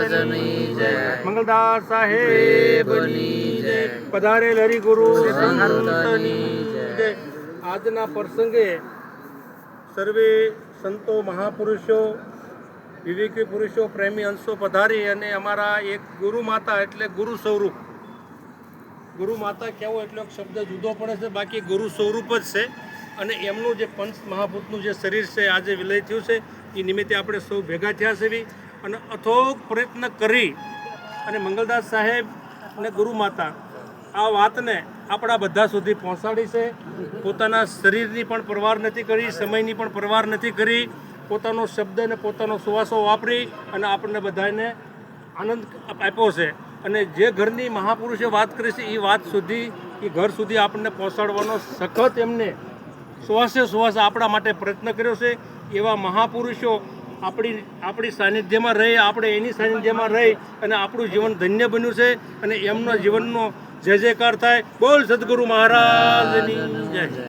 મંગલદાસ સાહેબની જય, પધારેલ હરિગુરુ સંતની જય। આજના પ્રસંગે સર્વે સંતો, મહાપુરુષો, વિવેકી પુરુષો, પ્રેમી અંશો પધારી અને અમારા એક ગુરુ માતા એટલે ગુરુ સ્વરૂપ, ગુરુ માતા કહેવો એટલે શબ્દ જુદો પડે છે, બાકી ગુરુ સ્વરૂપ જ છે। અને એમનું જે પંચ મહાભૂતનું જે શરીર છે આજે વિલય થયું છે, એ નિમિત્તે આપણે સૌ ભેગા થયા છે અને અથોગ પ્રયત્ન કરી અને મંગલદાસ સાહેબ અને ગુરુ માતા આ વાતને આપણા બધા સુધી પહોંચાડી છે। પોતાના શરીરની પણ પરવાર નથી કરી, સમયની પણ પરવાર નથી કરી, પોતાનો શબ્દ અને પોતાનો સુવાસો વાપરી અને આપણને બધાને આનંદ આપ્યો છે। અને જે ઘરની મહાપુરુષે વાત કરી છે એ વાત સુધી, એ ઘર સુધી આપણને પહોંચાડવાનો સખત એમને સુવાસે સુવાસ આપણા માટે પ્રયત્ન કર્યો છે। એવા મહાપુરુષો આપણી સાનિધ્યમાં રહી, આપણે એની સાનિધ્યમાં રહી અને આપણું જીવન ધન્ય બન્યું છે અને એમના જીવનનો જય જયકાર થાય। બોલ સદગુરુ મહારાજની જય।